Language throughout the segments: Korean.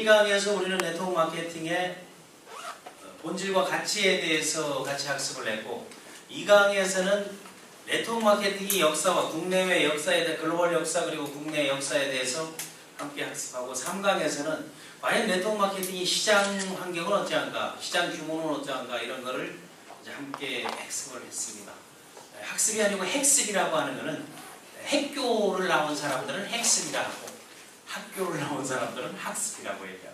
1강에서 우리는 네트워크 마케팅의 본질과 가치에 대해서 같이 학습을 했고, 2강에서는 네트워크 마케팅의 역사와 국내외 역사에 대해 글로벌 역사 그리고 국내 역사에 대해서 함께 학습하고, 3강에서는 과연 네트워크 마케팅이 시장 환경은 어찌한가, 시장 규모는 어찌한가, 이런 거를 이제 함께 학습을 했습니다. 학습이 아니고 핵습이라고 하는 거는 학교를 나온 사람들은 핵습이라고 하고, 학교를 나온 사람들은 학습이라고 얘기합니다.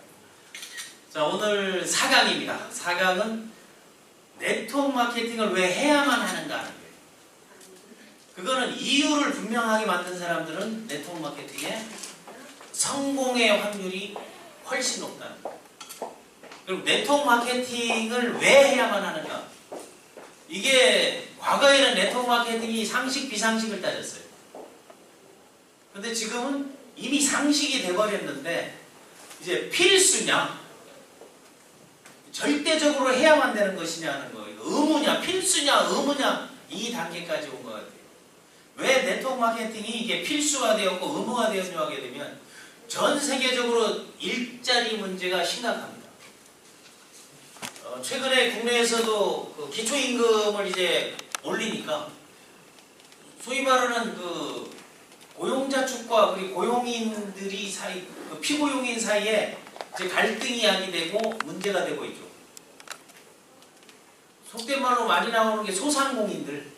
자, 오늘 4강입니다. 4강은 네트워크 마케팅을 왜 해야만 하는가 하는 거예요. 그거는 이유를 분명하게 만든 사람들은 네트워크 마케팅의 성공의 확률이 훨씬 높다는 거예요. 그리고 네트워크 마케팅을 왜 해야만 하는가? 이게 과거에는 네트워크 마케팅이 상식, 비상식을 따졌어요. 근데 지금은 이미 상식이 돼버렸는데, 이제 필수냐, 절대적으로 해야만 되는 것이냐는 거예요. 의무냐, 필수냐, 의무냐, 이 단계까지 온 것 같아요. 왜 네트워크 마케팅이 이게 필수가 되었고 의무가 되었냐 하게 되면, 전 세계적으로 일자리 문제가 심각합니다. 최근에 국내에서도 그 기초임금을 이제 올리니까, 소위 말하는 그 고용자 측과 그리고 고용인들이 사이, 그 피고용인 사이에 이제 갈등이 야기되고 문제가 되고 있죠. 속된 말로 많이 나오는 게 소상공인들,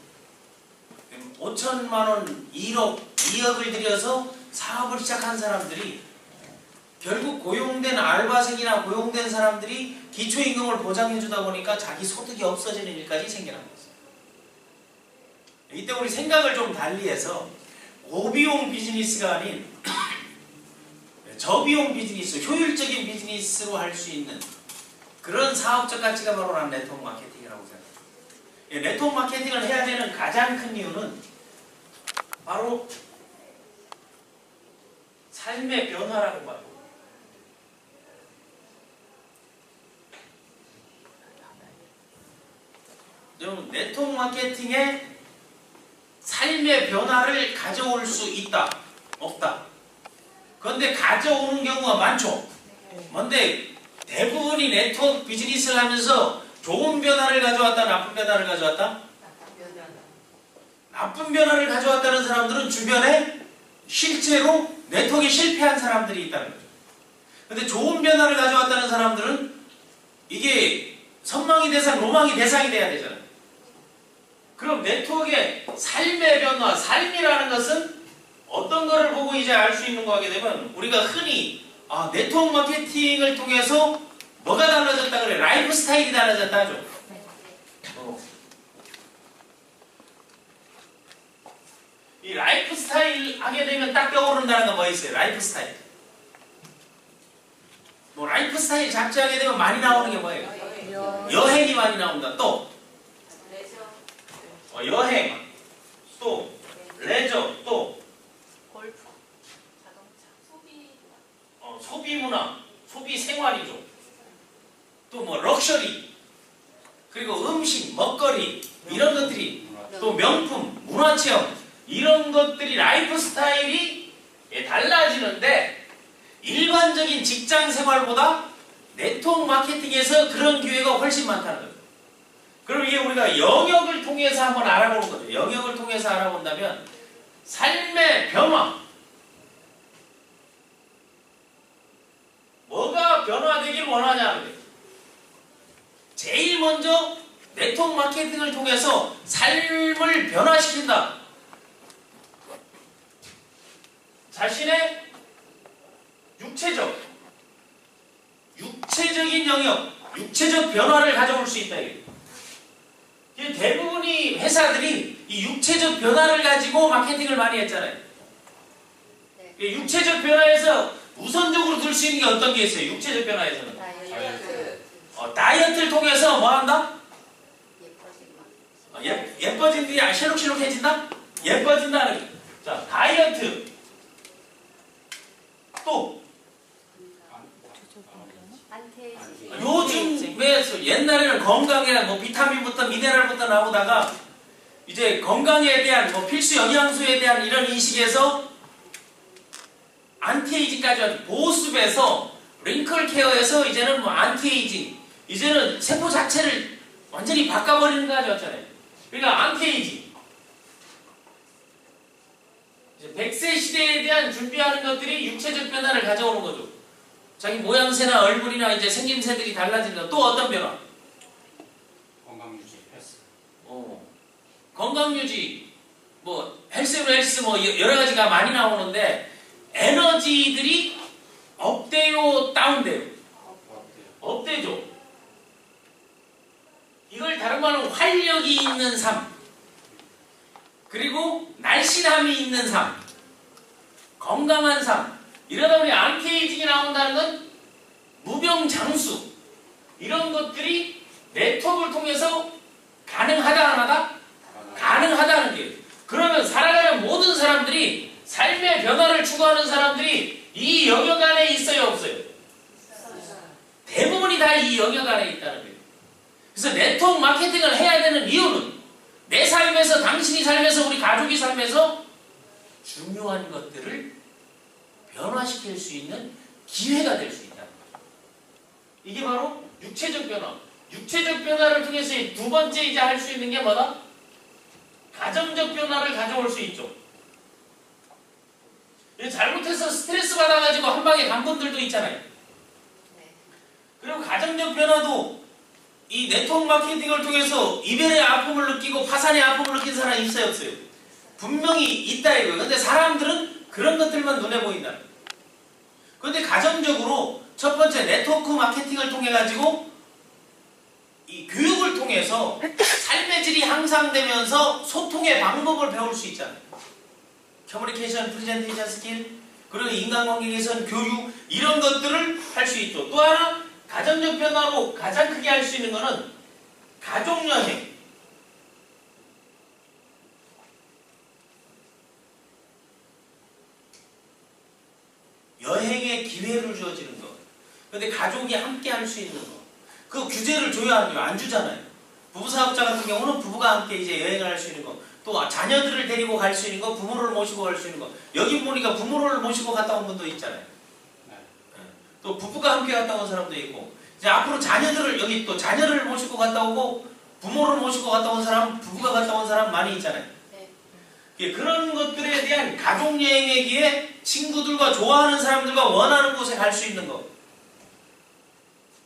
5천만 원, 1억, 2억을 들여서 사업을 시작한 사람들이 결국 고용된 알바생이나 고용된 사람들이 기초임금을 보장해주다 보니까 자기 소득이 없어지는 일까지 생겨난 거죠. 이때 우리 생각을 좀 달리해서 고비용 비즈니스가 아닌 저비용 비즈니스, 효율적인 비즈니스로 할 수 있는 그런 사업적 가치가 바로 난 네트워크 마케팅이라고 생각합니다. 네트워크 마케팅을 해야 되는 가장 큰 이유는 바로 삶의 변화라고 봐요. 네트워크 마케팅에 삶의 변화를 가져올 수 있다, 없다. 그런데 가져오는 경우가 많죠. 그런데 대부분이 네트워크 비즈니스를 하면서 좋은 변화를 가져왔다, 나쁜 변화를 가져왔다? 나쁜 변화를 가져왔다는 사람들은 주변에 실제로 네트워크에 실패한 사람들이 있다는 거죠. 그런데 좋은 변화를 가져왔다는 사람들은 이게 선망의 대상, 로망의 대상이 돼야 되잖아요. 그럼 네트워크의 삶의 변화, 삶이라는 것은 어떤 거를 보고 이제 알 수 있는 거 하게 되면, 우리가 흔히 네트워크 마케팅을 통해서 뭐가 달라졌다 그래? 라이프 스타일이 달라졌다 하죠. 이 라이프 스타일 하게 되면 딱 떠오른다는 건 뭐 있어요? 라이프 스타일. 뭐 라이프 스타일 잡지하게 되면 많이 나오는 게 뭐예요? 여행이 많이 나온다. 또 여행, 또 레저, 또 골프, 자동차, 소비 문화, 소비 생활이죠. 또 뭐 럭셔리, 그리고 음식, 먹거리, 이런 것들이, 또 명품, 문화체험, 이런 것들이 라이프 스타일이 달라지는데, 일반적인 직장 생활보다 네트워크 마케팅에서 그런 기회가 훨씬 많다는 거예요. 그럼 이게 우리가 영역을 통해서 한번 알아보는 거죠. 영역을 통해서 알아본다면, 삶의 변화, 뭐가 변화되길 원하냐는 거예요. 제일 먼저 네트워크 마케팅을 통해서 삶을 변화시킨다. 자신의 육체적인 영역, 육체적 변화를 가져올 수 있다. 대부분의 회사들이 이 육체적 변화를 가지고 마케팅을 많이 했잖아요. 네. 육체적 변화에서 우선적으로 들 수 있는 게 어떤 게 있어요? 육체적 변화에서는 다이어트를 통해서 뭐 한다? 예뻐진들이 실룩실룩해진다? 예뻐진다는 게. 자, 다이어트. 또 요즘에 옛날에는 건강에 뭐 비타민부터 미네랄부터 나오다가 이제 건강에 대한 뭐 필수 영양소에 대한 이런 인식에서 안티에이징까지 보습에서 링클 케어에서 이제는 뭐 안티에이징, 이제는 세포 자체를 완전히 바꿔버리는 거 가져왔잖아요. 그러니까 안티에이징. 이제 100세 시대에 대한 준비하는 것들이 육체적 변화를 가져오는 거죠. 자기 모양새나 얼굴이나 이제 생김새들이 달라지는 거. 또 어떤 변화? 건강유지, 헬스. 건강유지, 뭐 헬스 뭐 여러 가지가 많이 나오는데 에너지들이 업돼요, 다운돼요? 업되죠. 이걸 다른 말로 활력이 있는 삶, 그리고 날씬함이 있는 삶, 건강한 삶. 이러다 보니 안티에이징이 나온다는 건 무병장수, 이런 것들이 네트워크를 통해서 가능하다 안 하다? 가능하다는 게. 그러면 살아가는 모든 사람들이, 삶의 변화를 추구하는 사람들이 이 영역 안에 있어요, 없어요? 대부분이 다 이 영역 안에 있다는 거예요. 그래서 네트워크 마케팅을 해야 되는 이유는 내 삶에서, 당신이 삶에서, 우리 가족이 삶에서 중요한 것들을 변화시킬 수 있는 기회가 될 수 있다는 거죠. 이게 바로 육체적 변화. 육체적 변화를 통해서 두 번째 이제 할 수 있는 게 뭐다? 가정적 변화를 가져올 수 있죠. 잘못해서 스트레스 받아가지고 한 방에 간 분들도 있잖아요. 그리고 가정적 변화도 이 네트워크 마케팅을 통해서 이별의 아픔을 느끼고 파산의 아픔을 느낀 사람이 있어요, 없어요? 분명히 있다 이거예요. 근데 사람들은 그런 것들만 눈에 보인다. 그런데 가정적으로 첫 번째 네트워크 마케팅을 통해 가지고 이 교육을 통해서 삶의 질이 향상되면서 소통의 방법을 배울 수 있잖아요. 커뮤니케이션, 프레젠테이션 스킬, 그리고 인간관계 개선, 교육, 이런 것들을 할 수 있죠. 또 하나, 가정적 변화로 가장 크게 할 수 있는 거는 가족여행. 여행의 기회를 주어지는 거. 근데 가족이 함께 할 수 있는 거. 그 규제를 줘야 하죠. 안 주잖아요. 부부사업자 같은 경우는 부부가 함께 이제 여행을 할 수 있는 거. 또 자녀들을 데리고 갈 수 있는 거, 부모를 모시고 갈 수 있는 거. 여기 보니까 부모를 모시고 갔다 온 분도 있잖아요. 또 부부가 함께 갔다 온 사람도 있고. 이제 앞으로 자녀들을, 여기 또 자녀를 모시고 갔다 오고 부모를 모시고 갔다 온 사람, 부부가 갔다 온 사람 많이 있잖아요. 네. 그런 것들에 대한 가족여행에 기해 친구들과 좋아하는 사람들과 원하는 곳에 갈 수 있는 거.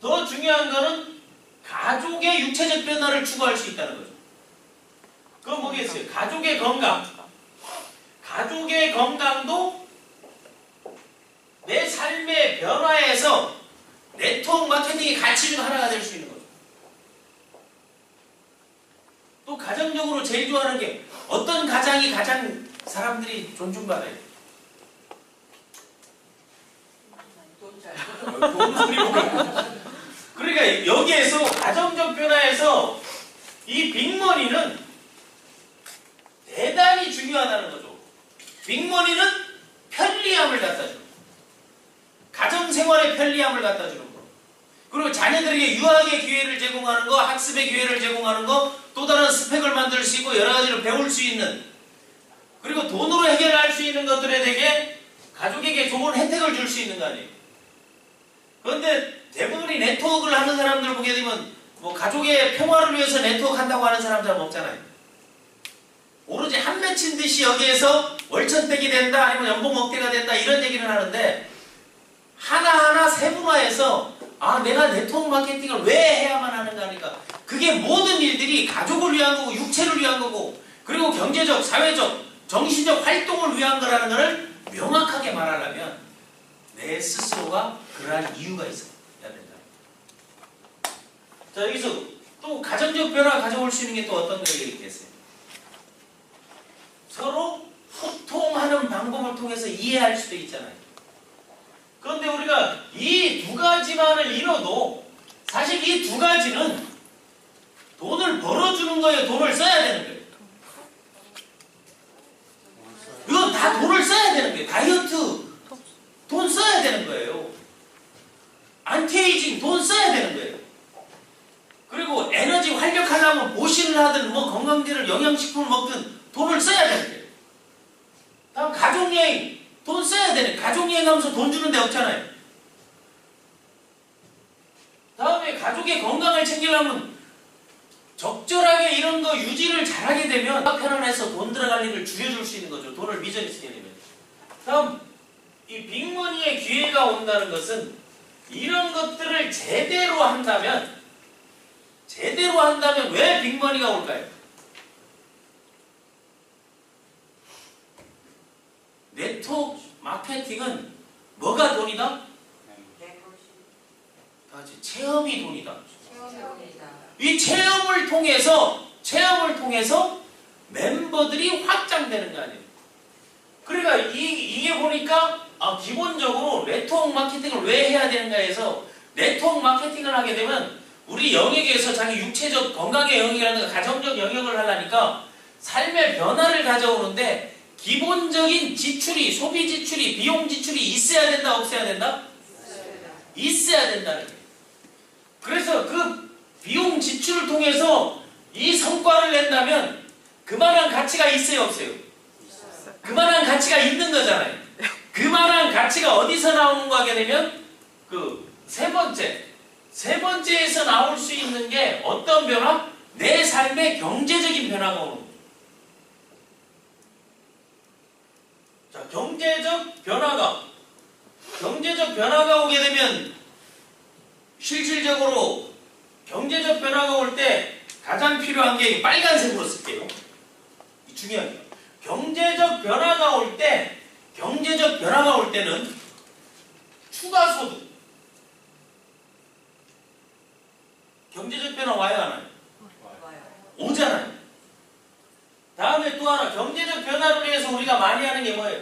더 중요한 거는 가족의 육체적 변화를 추구할 수 있다는 거죠. 그건 뭐겠어요? 가족의 건강. 가족의 건강도 내 삶의 변화에서 네트워크 마케팅의 가치 중 하나가 될 수 있는 거죠. 또 가정적으로 제일 좋아하는 게 어떤 가장이 가장 사람들이 존중받아요? 돈 소리 보고. 그러니까 여기에서 가정적 변화에서 이 빅머니는 대단히 중요하다는 거죠. 빅머니는 편리함을 갖다 주는 거. 가정생활의 편리함을 갖다 주는 거. 그리고 자녀들에게 유학의 기회를 제공하는 거, 학습의 기회를 제공하는 거, 또 다른 스펙을 만들 수 있고 여러 가지를 배울 수 있는, 그리고 돈으로 해결할 수 있는 것들에 대해 가족에게 좋은 혜택을 줄 수 있는 거 아니에요. 그런데 대부분이 네트워크를 하는 사람들 보게 되면 뭐 가족의 평화를 위해서 네트워크 한다고 하는 사람들은 없잖아요. 오로지 한 맺힌 듯이 여기에서 월천택이 된다, 아니면 연봉 억대가 된다, 이런 얘기를 하는데 하나하나 세분화해서 내가 네트워크 마케팅을 왜 해야만 하는가 하니까 그게 모든 일들이 가족을 위한 거고 육체를 위한 거고 그리고 경제적, 사회적, 정신적 활동을 위한 거라는 것을 명확하게 말하려면 내 스스로가 그러한 이유가 있어야 된다. 자, 여기서 또 가정적 변화 가져올 수 있는 게 또 어떤 것이 있겠어요? 서로 소통하는 방법을 통해서 이해할 수도 있잖아요. 그런데 우리가 이 두 가지만을 이뤄도 사실 이 두 가지는 돈을 벌어주는 거예요? 돈을 써야 되는 거예요? 이건 다 돈을 써야 되는 거예요. 다이어트 돈 써야 되는 거예요. 안티에이징 돈 써야 되는 거예요. 그리고 에너지 활력하려면 보신을 하든 뭐 건강제를 영양식품을 먹든 돈을 써야 되는 거예요. 다음 가족여행 돈 써야 되는, 가족여행 하면서 돈 주는 데 없잖아요. 다음에 가족의 건강을 챙기려면 적절하게 이런 거 유지를 잘하게 되면 편안해서 돈 들어갈 일을 줄여줄 수 있는 거죠. 돈을 미전히 쓰게 되면. 다음 이 빅머니의 기회가 온다는 것은 이런 것들을 제대로 한다면 왜 빅머니가 올까요? 네트워크 마케팅은 뭐가 돈이다? 다같이 체험이 돈이다. 이 체험을 통해서 멤버들이 확장되는 거 아니에요. 그러니까 이게 보니까 기본적으로 네트워크 마케팅을 왜 해야 되는가 해서 네트워크 마케팅을 하게 되면 우리 영역에서 자기 육체적 건강의 영역이라든가 가정적 영역을 하려니까 삶의 변화를 가져오는데 기본적인 지출이, 소비 지출이, 비용 지출이 있어야 된다, 없어야 된다? 있어야 된다는 거예요. 그래서 그 비용 지출을 통해서 이 성과를 낸다면 그만한 가치가 있어요, 없어요? 그만한 가치가 있는 거잖아요. 그만한 가치가 어디서 나오는 거 하게 되면 그 세 번째에서 나올 수 있는 게 어떤 변화? 내 삶의 경제적인 변화가 오는 거예요. 자, 경제적 변화가 오게 되면 실질적으로 경제적 변화가 올 때 가장 필요한 게 빨간색으로 쓸게요. 중요한 게 경제적 변화가 올 때는 추가 소득. 경제적 변화 와요, 안 와요? 오잖아요. 다음에 또 하나 경제적 변화를 위해서 우리가 많이 하는 게 뭐예요?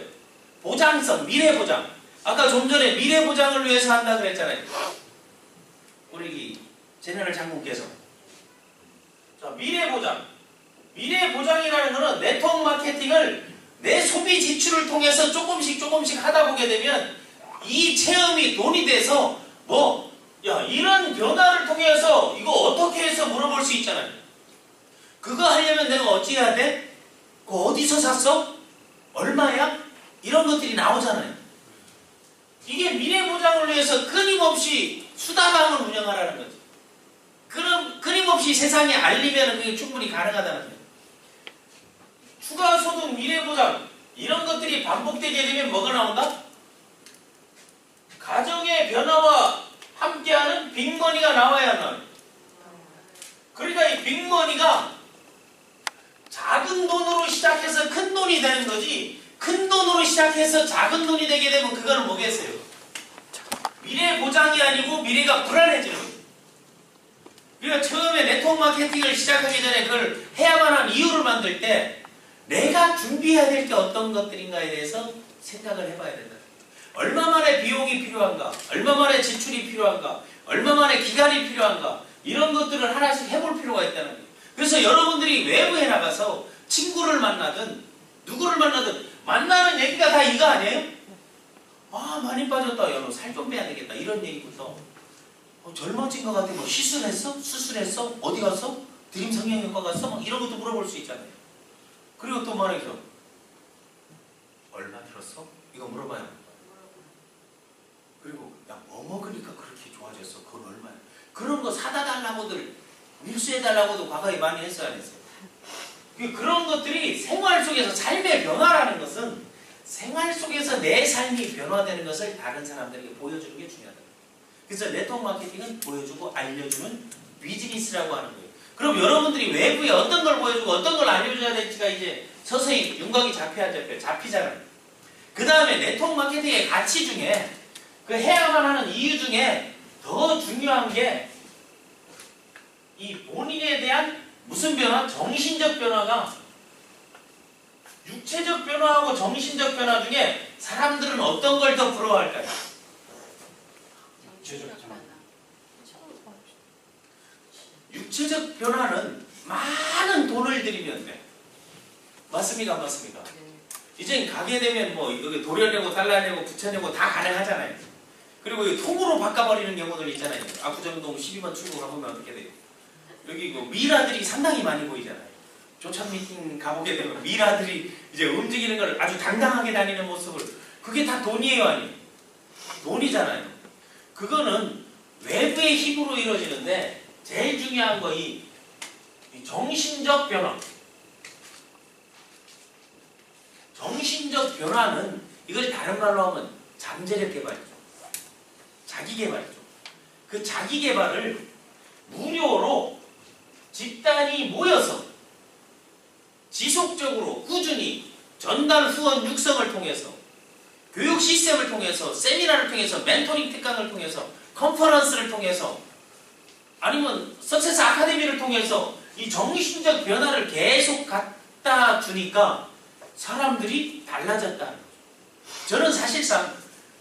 보장성, 미래 보장. 아까 좀 전에 미래 보장을 위해서 한다 그랬잖아요. 우리 제너럴 장군께서. 자, 미래 보장이라는 거는 네트워크 마케팅을 내 소비 지출을 통해서 조금씩 하다 보게 되면 이 체험이 돈이 돼서 이런 변화를 통해서 이거 어떻게 해서 물어볼 수 있잖아요. 그거 하려면 내가 어찌 해야 돼? 그거 어디서 샀어? 얼마야? 이런 것들이 나오잖아요. 이게 미래 보장을 위해서 끊임없이 수다방을 운영하라는 거지. 그럼 끊임없이 세상에 알리면 그게 충분히 가능하다는 거예요. 추가 소득, 미래 보장 이런 것들이 반복되게 되면 뭐가 나온다? 가정의 변화와 함께하는 빅머니가 나와야 한다. 그러니까 이 빅머니가 작은 돈으로 시작해서 큰 돈이 되는 거지, 큰 돈으로 시작해서 작은 돈이 되게 되면 그거는 뭐겠어요? 미래 보장이 아니고 미래가 불안해지는 거예요. 그러니까 처음에 네트워크 마케팅을 시작하기 전에 그걸 해야만 한 이유를 만들 때 내가 준비해야 될 게 어떤 것들인가에 대해서 생각을 해봐야 된다. 얼마만의 비용이 필요한가? 얼마만의 지출이 필요한가? 얼마만의 기간이 필요한가? 이런 것들을 하나씩 해볼 필요가 있다는 거예요. 그래서 여러분들이 외부에 나가서 친구를 만나든 누구를 만나든 만나는 얘기가 다 이거 아니에요? 많이 빠졌다. 야, 너 살 좀 빼야 되겠다. 이런 얘기부터 젊어진 것 같아. 뭐 시술했어? 수술했어? 어디 갔어? 드림 성형외과 갔어? 막 이런 것도 물어볼 수 있잖아요. 그리고 또 말이죠. 얼마 들었어? 이거 물어봐요. 그리고 야, 뭐 먹으니까 그렇게 좋아졌어? 그건 얼마야? 그런 거 사다 달라고들 밀수해 달라고도 과거에 많이 했어야 안 했어요. 그런 것들이 생활 속에서 삶의 변화라는 것은 생활 속에서 내 삶이 변화되는 것을 다른 사람들에게 보여주는 게 중요하다. 그래서 네트워크 마케팅은 보여주고 알려주는 비즈니스라고 하는 거예요. 그럼 여러분들이 외부에 어떤 걸 보여주고 어떤 걸 알려줘야 될지가 이제 서서히 윤곽이 잡히잖아요. 그 다음에 네트워크 마케팅의 가치 중에 그 해야만 하는 이유 중에 더 중요한 게 이 본인에 대한 무슨 변화? 정신적 변화가 육체적 변화하고 정신적 변화 중에 사람들은 어떤 걸 더 부러워할까요? 육체적 변화는 많은 돈을 들이면 돼. 맞습니까? 안 맞습니까? 이젠 가게 되면 뭐 여기 도려내고 달라내고 붙여내고 다 가능하잖아요. 그리고 통으로 바꿔버리는 경우들 있잖아요. 압구정동 12번 출구 가보면 어떻게 돼요? 여기 그 미라들이 상당히 많이 보이잖아요. 조찬 미팅 가보게 되면 미라들이 이제 움직이는 걸 아주 당당하게 다니는 모습을, 그게 다 돈이에요, 아니에요? 돈이잖아요. 그거는 외부의 힘으로 이루어지는데 제일 중요한 거 이 정신적 변화. 정신적 변화는 이걸 다른 말로 하면 잠재력 개발이죠. 자기 개발이죠. 그 자기 개발을 무료로 집단이 모여서 지속적으로 꾸준히 전달 후원 육성을 통해서 교육 시스템을 통해서 세미나를 통해서 멘토링 특강을 통해서 컨퍼런스를 통해서 아니면 석세스 아카데미를 통해서 이 정신적 변화를 계속 갖다 주니까 사람들이 달라졌다는 거죠. 저는 사실상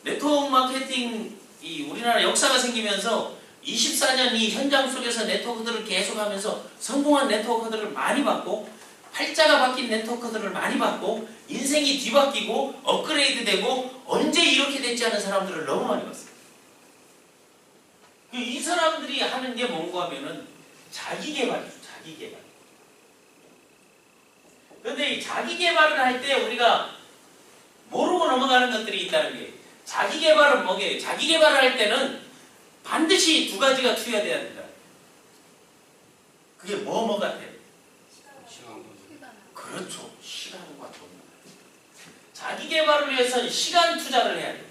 네트워크 마케팅 이 우리나라 역사가 생기면서 24년 이 현장 속에서 네트워크들을 계속하면서 성공한 네트워크들을 많이 봤고 팔자가 바뀐 네트워크들을 많이 봤고 인생이 뒤바뀌고 업그레이드 되고 언제 이렇게 됐지 않은 사람들을 너무 많이 봤어요. 이 사람들이 하는 게 뭔가 하면은 자기 개발이죠. 자기 개발. 그런데 이 자기 개발을 할 때 우리가 모르고 넘어가는 것들이 있다는 게 자기 개발은 뭐게요? 자기 개발을 할 때는 반드시 두 가지가 투여돼야 된다. 그게 뭐가 돼요? 그렇죠. 시간과 돈. 자기 개발을 위해서는 시간 투자를 해야 돼요.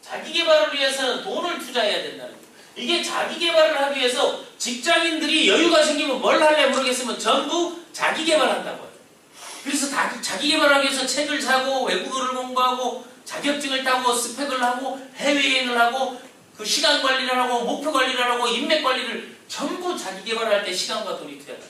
자기 개발을 위해서는 돈을 투자해야 된다는 거예요. 이게 자기 개발을 하기 위해서 직장인들이 여유가 생기면 뭘 할래 모르겠으면 전부 자기 개발한다고 하죠. 그래서 자기 개발하기 위해서 책을 사고 외국어를 공부하고 자격증을 따고 스펙을 하고 해외여행을 하고 그 시간 관리를 하고 목표 관리를 하고 인맥 관리를 전부 자기 개발할 때 시간과 돈이 투자한다.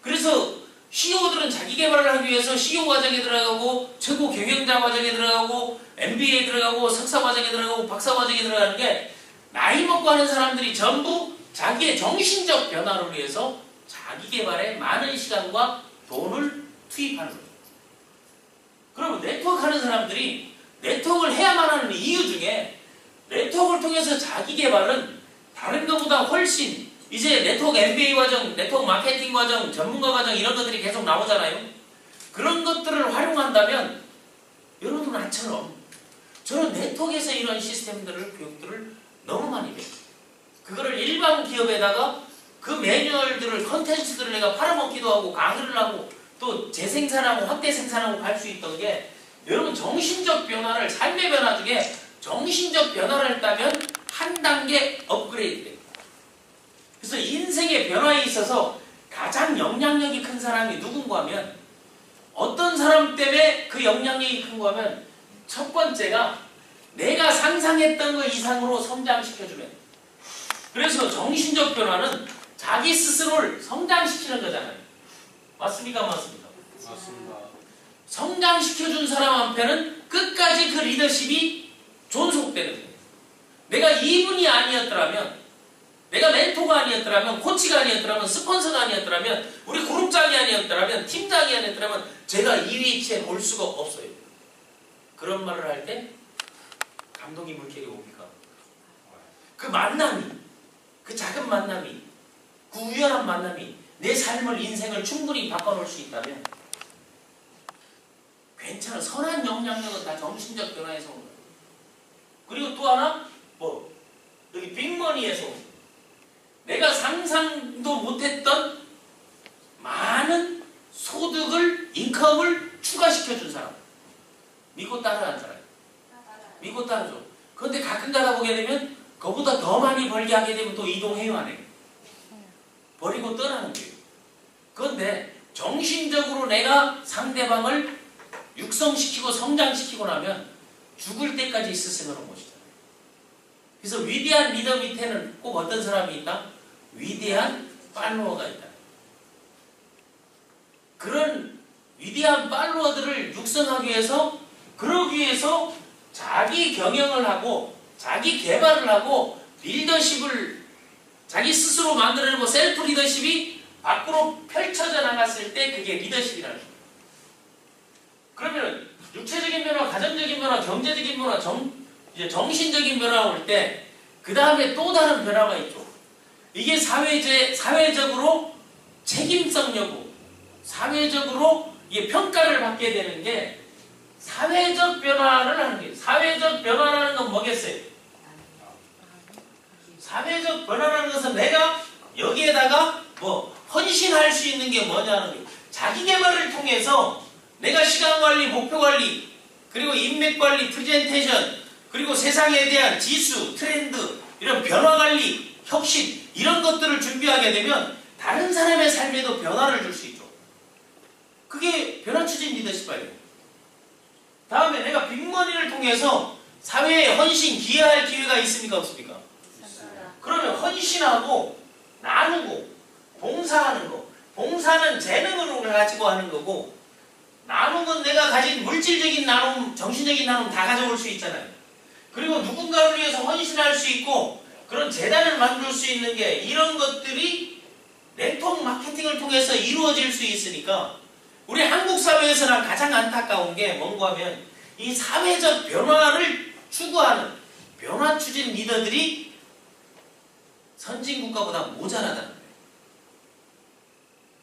그래서 CEO들은 자기 개발을 하기 위해서 CEO 과정에 들어가고 최고 경영자 과정에 들어가고 MBA 들어가고 석사 과정에 들어가고 박사 과정에 들어가는 게 나이 먹고 하는 사람들이 전부 자기의 정신적 변화를 위해서 자기 개발에 많은 시간과 돈을 투입하는 거죠. 그러면 네트워크 하는 사람들이 네트워크를 해야만 하는 이유 중에 네트워크를 통해서 자기 개발은 다른 것보다 훨씬 이제 네트워크 MBA 과정, 네트워크 마케팅 과정, 전문가 과정 이런 것들이 계속 나오잖아요. 그런 것들을 활용한다면 여러분 나처럼 저는 네트워크에서 이런 시스템들을 교육들을 너무 많이 배워요. 그거를 일반 기업에다가 그 매뉴얼들을 컨텐츠들을 내가 팔아먹기도 하고 강의를 하고 또 재생산하고 확대 생산하고 갈 수 있던 게 여러분 정신적 변화를 삶의 변화 중에 정신적 변화를 했다면 한 단계 업그레이드 돼요. 그래서 인생의 변화에 있어서 가장 영향력이 큰 사람이 누군가 하면 어떤 사람 때문에 그 영향력이 큰가 하면 첫 번째가 내가 상상했던 것 이상으로 성장시켜주면 그래서 정신적 변화는 자기 스스로를 성장시키는 거잖아요. 맞습니까? 맞습니까? 맞습니다. 성장시켜준 사람한테는 끝까지 그 리더십이 존속되는 거예요. 내가 이분이 아니었더라면 내가 멘토가 아니었더라면 코치가 아니었더라면 스폰서가 아니었더라면 우리 그룹장이 아니었더라면 팀장이 아니었더라면 제가 이 위치에 올 수가 없어요. 그런 말을 할 때 감동이 물결이 옵니까? 그 만남이 그 작은 만남이 그 우연한 만남이 내 삶을 인생을 충분히 바꿔놓을 수 있다면 괜찮아. 선한 영향력은 다 정신적 변화에서 온 거예요. 그리고 또 하나 여기 빅머니에서 온 거예요. 내가 상상도 못했던 많은 소득을 인컴을 추가시켜준 사람 믿고 따라하는 사람 믿고 따라줘. 그런데 가끔 가다 보게 되면 그보다 더 많이 벌게 하게 되면 또 이동해요 안 해요? 버리고 떠나는 거예요. 그런데 정신적으로 내가 상대방을 육성시키고 성장시키고 나면 죽을 때까지 있을 생각을 못이잖아요. 그래서 위대한 리더 밑에는 꼭 어떤 사람이 있다? 위대한 팔로워가 있다. 그런 위대한 팔로워들을 육성하기 위해서 그러기 위해서 자기 경영을 하고 자기 개발을 하고 리더십을 자기 스스로 만들어내고 셀프 리더십이 밖으로 펼쳐져 나갔을 때 그게 리더십이라는 거예요. 그러면 육체적인 변화, 가정적인 변화, 경제적인 변화, 이제 정신적인 변화가 올 때 그 다음에 또 다른 변화가 있죠. 이게 사회적으로 책임성 여부, 사회적으로 이게 평가를 받게 되는 게 사회적 변화를 하는 거예요. 사회적 변화라는 건 뭐겠어요? 사회적 변화라는 것은 내가 여기에다가 뭐 헌신할 수 있는 게 뭐냐는 거예요. 자기 개발을 통해서 내가 시간 관리, 목표 관리, 그리고 인맥 관리, 프레젠테이션, 그리고 세상에 대한 지수, 트렌드, 이런 변화 관리, 혁신 이런 것들을 준비하게 되면 다른 사람의 삶에도 변화를 줄 수 있죠. 그게 변화 추진 리더십이에요. 다음에 내가 빅머니를 통해서 사회에 헌신, 기여할 기회가 있습니까? 없습니까? 그러면 헌신하고 나누고 봉사하는 거. 봉사는 재능으로 가지고 하는 거고 나눔은 내가 가진 물질적인 나눔, 정신적인 나눔 다 가져올 수 있잖아요. 그리고 누군가를 위해서 헌신할 수 있고 그런 재단을 만들 수 있는 게 이런 것들이 네트워크 마케팅을 통해서 이루어질 수 있으니까 우리 한국 사회에서는 가장 안타까운 게 뭔가 하면 이 사회적 변화를 추구하는 변화 추진 리더들이 선진국가보다 모자라다는 거예요.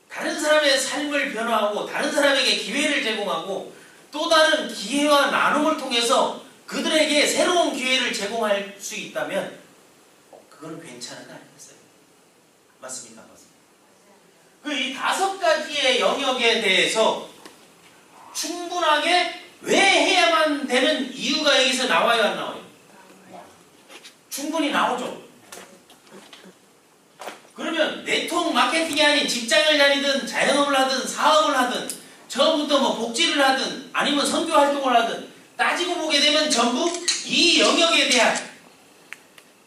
다른 사람의 삶을 변화하고 다른 사람에게 기회를 제공하고 또 다른 기회와 나눔을 통해서 그들에게 새로운 기회를 제공할 수 있다면 그건 괜찮은 거 아니겠어요? 맞습니까? 맞습니까? 이 5가지의 영역에 대해서 충분하게 왜 해야만 되는 이유가 여기서 나와요, 안 나와요? 충분히 나오죠. 그러면 네트워크 마케팅이 아닌 직장을 다니든 자영업을 하든 사업을 하든 처음부터 뭐 복지를 하든 아니면 선교 활동을 하든 따지고 보게 되면 전부 이 영역에 대한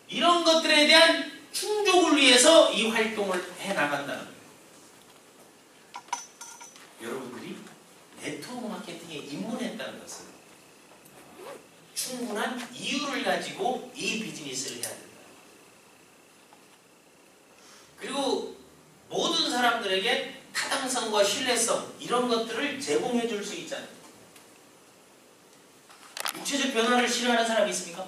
이런 것들에 대한 충족을 위해서 이 활동을 해나간다는 거예요. 여러분들이 네트워크 마케팅에 입문했다는 것은 충분한 이유를 가지고 이 비즈니스를 해야 된다. 그리고 모든 사람들에게 타당성과 신뢰성 이런 것들을 제공해 줄 수 있잖아요. 육체적 변화를 싫어하는 사람이 있습니까?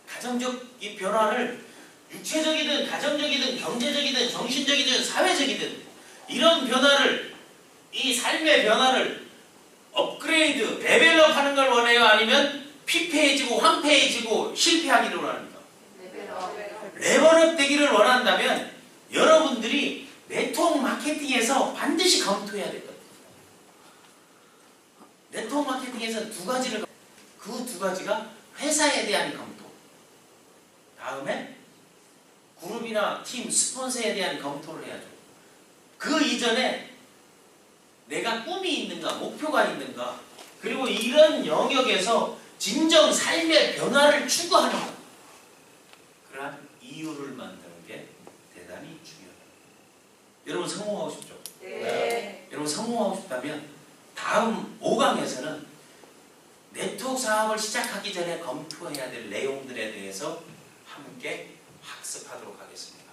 가정적인 변화를 육체적이든 가정적이든 경제적이든 정신적이든 사회적이든 이런 변화를 이 삶의 변화를 업그레이드, 레벨업하는 걸 원해요? 아니면 피폐해지고 황폐해지고 실패하기를 원합니까? 레벨업 되기를 원한다면 여러분들이 네트워크 마케팅에서 반드시 검토해야 될 것 같아요. 네트워크 마케팅에서 그 두 가지가 회사에 대한 검토, 다음에 그룹이나 팀, 스폰서에 대한 검토를 해야죠. 그 이전에 내가 꿈이 있는가, 목표가 있는가, 그리고 이런 영역에서 진정 삶의 변화를 추구하는가, 그러한 이유를 만드는 게 대단히 중요합니다. 여러분 성공하고 싶죠? 네. 여러분 성공하고 싶다면 다음 5강에서는 네트워크 사업을 시작하기 전에 검토해야 될 내용들에 대해서 함께 학습하도록 하겠습니다.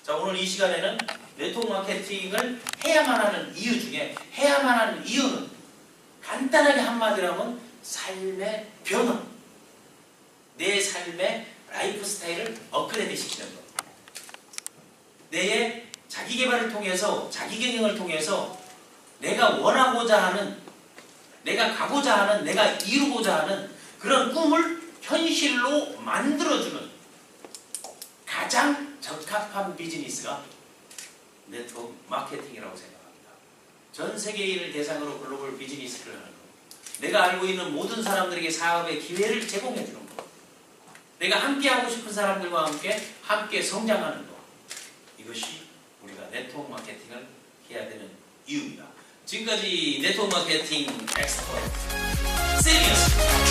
자, 오늘 이 시간에는 네트워크 마케팅을 해야만 하는 이유 중에 해야만 하는 이유는 간단하게 한마디로 하면 삶의 변화, 내 삶의 라이프 스타일을 업그레이드 시키는 것, 내의 자기 개발을 통해서 자기 경영을 통해서 내가 원하고자 하는, 내가 가고자 하는, 내가 이루고자 하는 그런 꿈을 현실로 만들어주는 가장 적합한 비즈니스가 네트워크 마케팅이라고 생각합니다. 전 세계인을 대상으로 글로벌 비즈니스를 하는 것, 내가 알고 있는 모든 사람들에게 사업의 기회를 제공해 주는 것, 내가 함께 하고 싶은 사람들과 함께 성장하는 것, 이것이 우리가 네트워크 마케팅을 해야 되는 이유입니다. 지금까지 네트워크 마케팅 엑스퍼트 시리어스